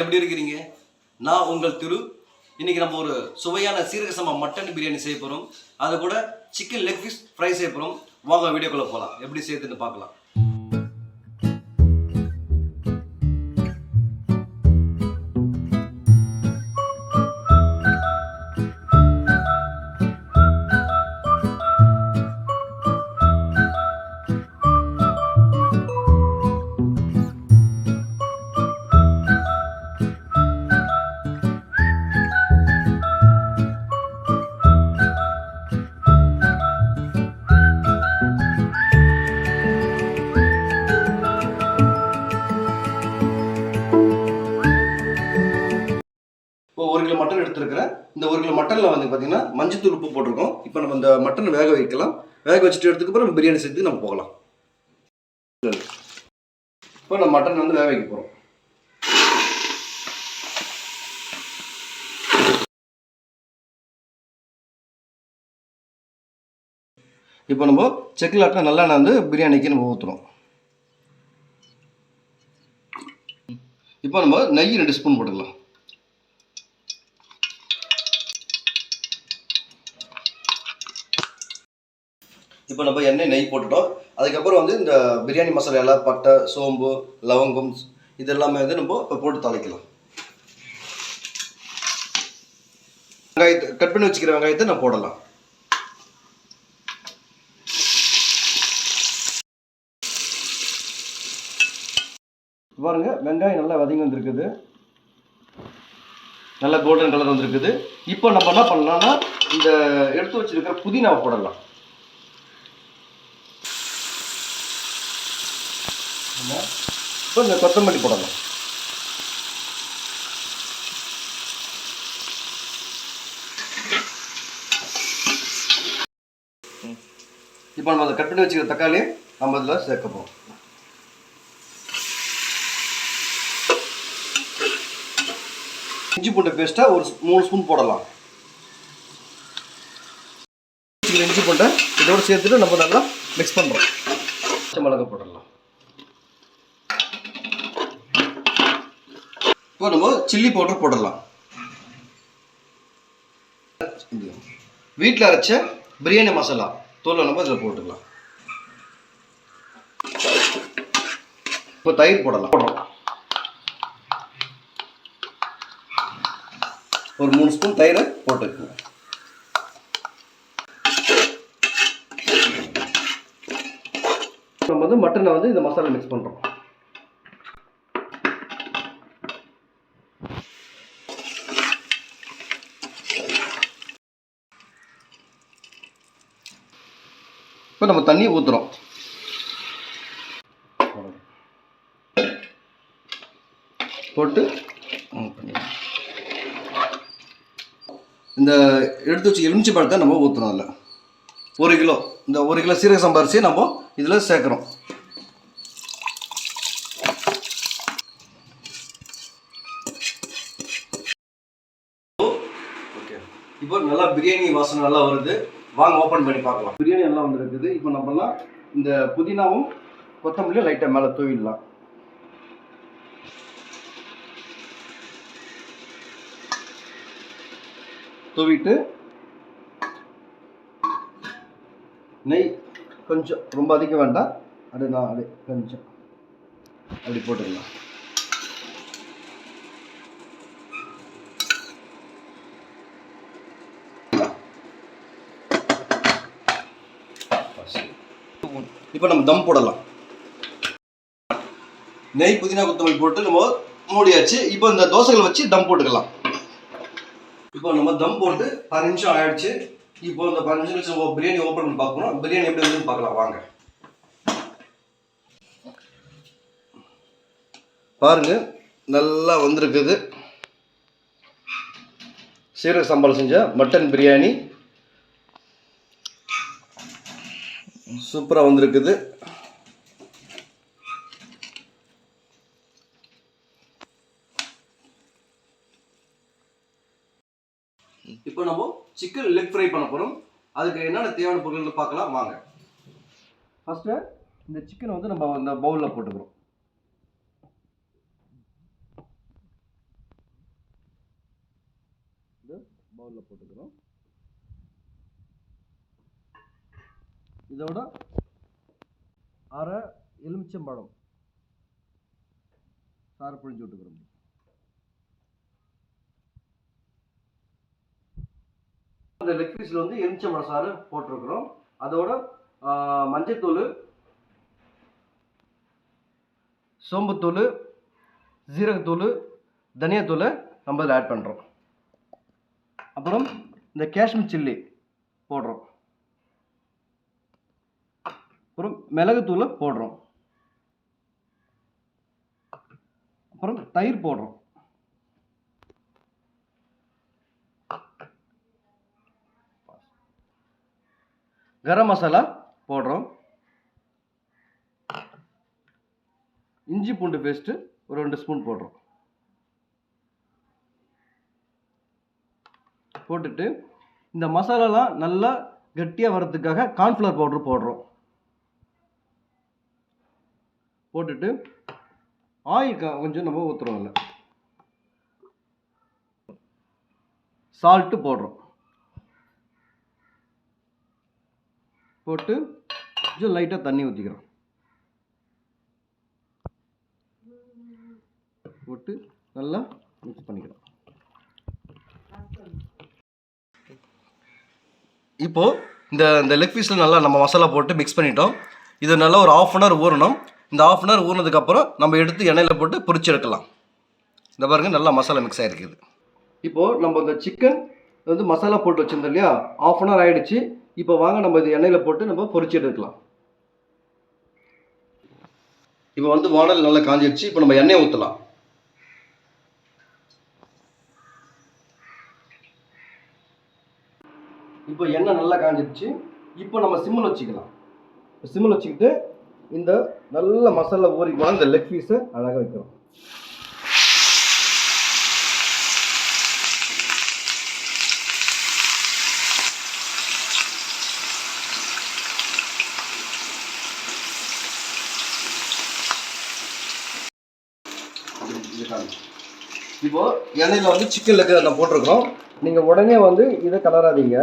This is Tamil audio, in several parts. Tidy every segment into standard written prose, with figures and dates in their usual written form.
எப்படி இருக்கிறீங்க? நான் உங்கள் திரு. இன்னைக்கு நம்ம ஒரு சுவையான சீரக சம்பா மட்டன் பிரியாணி செய்ய போகிறோம். அது கூட சிக்கன் லெக் பீஸ் ஃப்ரை செய்ய போகிறோம். வாங்க வீடியோக்குள்ளே போகலாம். எப்படி செய்யுதுன்னு பார்க்கலாம். இப்போ 1 கிலோ மட்டன் எடுத்துருக்கிறேன். இந்த 1 கிலோ மட்டனில் வந்து பார்த்தீங்கன்னா மஞ்சத்தூள் உப்பு போட்டிருக்கோம். இப்போ நம்ம இந்த மட்டனை வேக வைக்கலாம். வேக வச்சுட்டு எடுத்துக்கப்புறம் நம்ம பிரியாணி செய்து நம்ம போகலாம். இப்போ நம்ம மட்டன் வந்து வேக வைக்க போகிறோம். இப்போ நம்ம செக்கில் ஆட்டின நல்லெண்ணெய் வந்து பிரியாணிக்கு நம்ம ஊற்றுறோம். இப்போ நம்ம நெய் 2 ஸ்பூன் போட்டுக்கலாம். இப்போ நம்ம எண்ணெய் நெய் போட்டுட்டோம். அதுக்கப்புறம் வந்து இந்த பிரியாணி மசாலா எல்லாம் பட்டை, சோம்பு, லவங்கம் இது எல்லாமே வந்து நம்ம இப்போ போட்டு தாளிக்கலாம். வெங்காயத்தை கட் பண்ணி வச்சுக்கிற வெங்காயத்தை நான் போடலாம். பாருங்க, வெங்காயம் நல்லா வதங்கி வந்திருக்குது. நல்லா கோல்டன் கலர் வந்திருக்குது. இப்போ நம்ம என்ன பண்ணலாம்னா இந்த எடுத்து வச்சிருக்கிற புதினாவை போடலாம். இப்போ இந்த கொத்தமல்லி போடலாம். இப்போ நம்ம அதை கட் பண்ணி வச்சுக்கிற தக்காளி நம்ம இதில் சேர்க்க போகிறோம். இஞ்சி பூண்டு பேஸ்ட்டை ஒரு 3 ஸ்பூன் போடலாம். இஞ்சி பூண்டை இதோடு சேர்த்துட்டு நம்ம நல்லா மிக்ஸ் பண்ணுறோம். பச்சை மிளகா போடலாம். இப்போ நம்ம சில்லி பவுடர் போடலாம். வீட்டில் அரைச்ச பிரியாணி மசாலா தூளை நம்ம இதில் போட்டுக்கலாம். இப்போ தயிர் போடலாம். ஒரு 3 ஸ்பூன் தயிரை போட்டுக்கோங்க. நம்ம வந்து மட்டனை வந்து இந்த மசாலா மிக்ஸ் பண்ணுறோம். இப்போ நம்ம தண்ணி ஊற்றுறோம். போட்டு இந்த எடுத்து வச்சு எலுமிச்சை பழத்தை நம்ம ஊற்றுறோம். அதில் 1 கிலோ இந்த 1 கிலோ சீரக சம்பா அரிசியை நம்ம இதில் சேர்க்குறோம். ஓகே, இப்போ நல்லா பிரியாணி வாசனை நல்லா வருது. வாங்க ஓப்பன் பண்ணி பார்க்கலாம். பிரியாணி எல்லாம் வந்துருக்குது. இப்போ நம்மலாம் இந்த புதினாவும் கொத்தமல்லியும் லைட்டாக மேலே தூவிடலாம். தூவிட்டு நெய் கொஞ்சம் ரொம்ப அதிகம் வேண்டாம், அப்படியே கொஞ்சம் அப்படி போட்டுக்கலாம். இப்போ நம்ம தம் போடலாம். நெய் புதினா கொத்தமல்லி போட்டு நம்ம மூடியாச்சு. இப்போ இந்த தோசைகள் வச்சு தம் போட்டுக்கலாம். இப்போ நம்ம தம் போட்டு 10 நிமிஷம் ஆயிடுச்சு. இப்போ இந்த 15 நிமிஷம் பிரியாணி ஓப்பன் பண்ணி பார்க்கணும். பிரியாணி எப்படி வந்து பார்க்கலாம் வாங்க. பாருங்க, நல்லா வந்திருக்குது. சீரக சம்பால் செஞ்ச மட்டன் பிரியாணி சூப்பராக வந்திருக்குது. இப்போ நம்ம சிக்கன் லெக் ஃப்ரை பண்ண போகிறோம். அதுக்கு என்னென்ன தேவையான பொருட்கள் பார்க்கலாம் வாங்க. ஃபர்ஸ்ட்டு இந்த சிக்கனை வந்து நம்ம இந்த பவுலில் போட்டுக்கிறோம். பவுலில் போட்டுக்கிறோம். இதோட அரை எலுமிச்சம்பழம் சாறு புழிஞ்சு விட்டுக்கிறோம். இந்த லெக் பீஸில் வந்து எலுமிச்சம்பழம் சாறு போட்டிருக்கிறோம். அதோட மஞ்சத்தூள், சோம்புத்தூள், ஜீரகத்தூள், தனியாத்தூளை நம்ம இதில் ஆட் பண்ணுறோம். அப்புறம் இந்த காஷ்மீர் சில்லி போடுறோம். அப்புறம் மிளகுத்தூளை போடுறோம். அப்புறம் தயிர் போடுறோம். கரம் மசாலா போடுறோம். இஞ்சி பூண்டு பேஸ்ட்டு ஒரு 2 ஸ்பூன் போடுறோம். போட்டுட்டு இந்த மசாலாலாம் நல்லா கட்டியாக வர்றதுக்காக கார்ன்ஃப்ளவர் பவுடர் போடுறோம். போட்டுட்டு ஆயில் கொஞ்சம் நம்ம ஊற்றுறோம். இல்லை, சால்ட்டு போடுறோம். போட்டு கொஞ்சம் லைட்டாக தண்ணி ஊற்றிக்கிறோம். போட்டு நல்லா மிக்ஸ் பண்ணிக்கிறோம். இப்போது இந்த லெக் பீஸில் நல்லா நம்ம மசாலா போட்டு மிக்ஸ் பண்ணிட்டோம். இது நல்லா ஒரு 1/2 அன் ஹவர் ஊறணும். இந்த 1/2 அன் ஹவர் ஊறினதுக்கப்புறம் நம்ம எடுத்து எண்ணெயில் போட்டு பொரிச்சு எடுக்கலாம். இந்த பாருங்கள், நல்லா மசாலா மிக்ஸ் ஆகிருக்குது. இப்போது நம்ம இந்த சிக்கன் வந்து மசாலா போட்டு வச்சுருந்தோம் இல்லையா, 1/2 அன் ஹவர் ஆகிடுச்சு. இப்போ வாங்க நம்ம இது எண்ணெயில் போட்டு நம்ம பொரிச்சு எடுக்கலாம். இப்போ வந்து வானல் நல்லா காஞ்சிடுச்சு. இப்போ நம்ம எண்ணெய் ஊற்றலாம். இப்போ எண்ணெய் நல்லா காஞ்சிடுச்சு. இப்போ நம்ம சிம்மில் வச்சுக்கலாம். சிம்மில் வச்சுக்கிட்டு இந்த நல்ல மசாலா ஊறிக்கலாம். இந்த லெக் பீஸை அழகாக வைக்கிறோம். இப்போ எண்ணெயில் வந்து சிக்கன் லெக் நம்ம போட்டிருக்கோம். நீங்கள் உடனே வந்து இதை கலராதீங்க,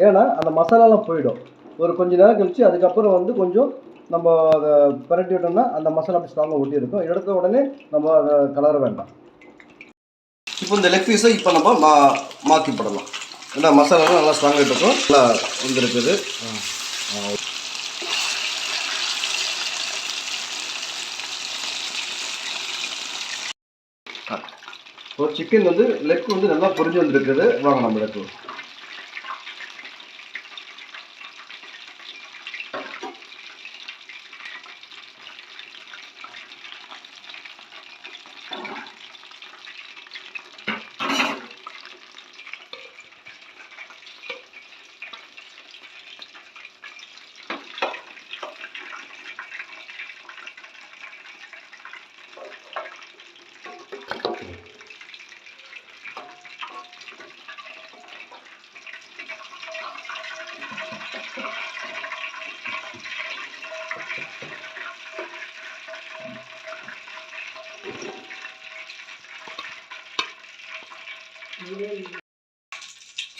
ஏன்னா அந்த மசாலாலாம் போயிடும். ஒரு கொஞ்சம் நேரம் கழிச்சு அதுக்கப்புறம் வந்து கொஞ்சம் நம்ம அதை பரட்டி விட்டோம்னா அந்த மசாலா அப்படி ஸ்ட்ராங்காக ஒட்டி இருக்கும். எடுத்த உடனே நம்ம அதை கலர வேண்டாம். இப்போ இந்த லெக் பீஸை இப்போ நம்ம மாற்றி போடலாம். ஏன்னா மசாலாலாம் நல்லா ஸ்ட்ராங்காக இருக்கும். நல்லா வந்துருக்குது. இப்போ சிக்கன் வந்து லெக் வந்து நல்லா பொரிஞ்சு வந்துருக்குது. வாங்க நம்ம லெக்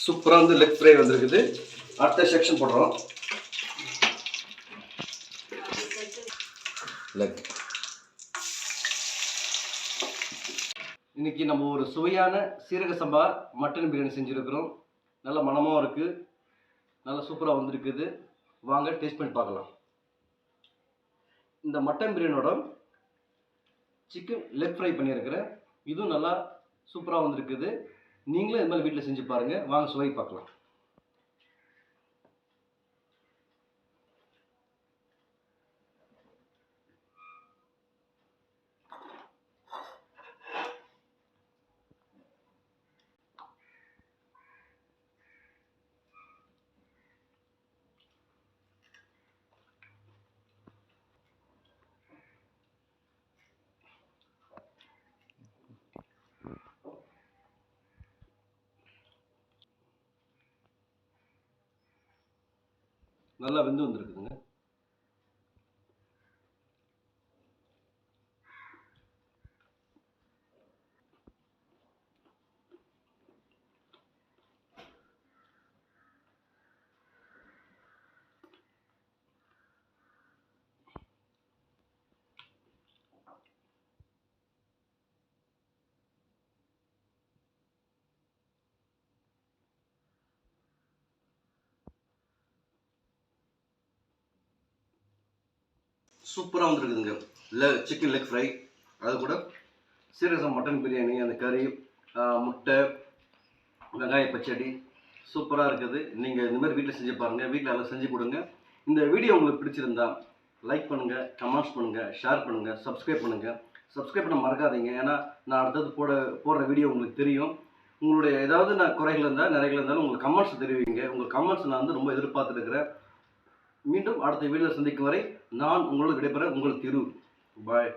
சூப்பராக வந்து லெக் ஃப்ரை வந்துருக்குது. அடுத்த செக்ஷன் போடுறோம். லெக் இன்னைக்கு நம்ம ஒரு சுவையான சீரக சம்பா மட்டன் பிரியாணி செஞ்சுருக்கிறோம். நல்ல மனமாக இருக்குது. நல்லா சூப்பராக வந்திருக்குது. வாங்க டேஸ்ட் பண்ணி பார்க்கலாம். இந்த மட்டன் பிரியாணியோட சிக்கன் லெக் ஃப்ரை பண்ணியிருக்கிறேன். இதுவும் நல்லா சூப்பராக வந்திருக்குது. நீங்களும் இது மாதிரி வீட்டில் செஞ்சு பாருங்கள். வாங்க சுவை பார்க்கலாம். நல்லா வெந்து வந்துருக்குதுங்க. சூப்பராக வந்துருக்குதுங்க. சிக்கன் லெக் ஃப்ரை, அது கூட சீரக சம்பா மட்டன் பிரியாணி, அந்த கறி, முட்டை, வெங்காய பச்சடி சூப்பராக இருக்குது. நீங்கள் இந்த மாதிரி வீட்டில் செஞ்சு பாருங்கள். வீட்டில் எல்லாம் செஞ்சு கொடுங்க. இந்த வீடியோ உங்களுக்கு பிடிச்சிருந்தா லைக் பண்ணுங்கள், கமெண்ட்ஸ் பண்ணுங்கள், ஷேர் பண்ணுங்கள், சப்ஸ்கிரைப் பண்ணுங்கள். சப்ஸ்கிரைப் பண்ண மறக்காதீங்க. ஏன்னா நான் அடுத்தது போடுற வீடியோ உங்களுக்கு தெரியும். உங்களுடைய ஏதாவது நான் குறைகள் இருந்தால் நிறைகள் இருந்தாலும் உங்களுக்கு கமெண்ட்ஸ் தெரிவிங்க. உங்கள் கமெண்ட்ஸ் நான் வந்து ரொம்ப எதிர்பார்த்துருக்கிறேன். மீண்டும் அடுத்த வீடியோ சந்திக்கும் வரை நான் உங்களோட விடைபெற உங்கள் திரு. பாய்.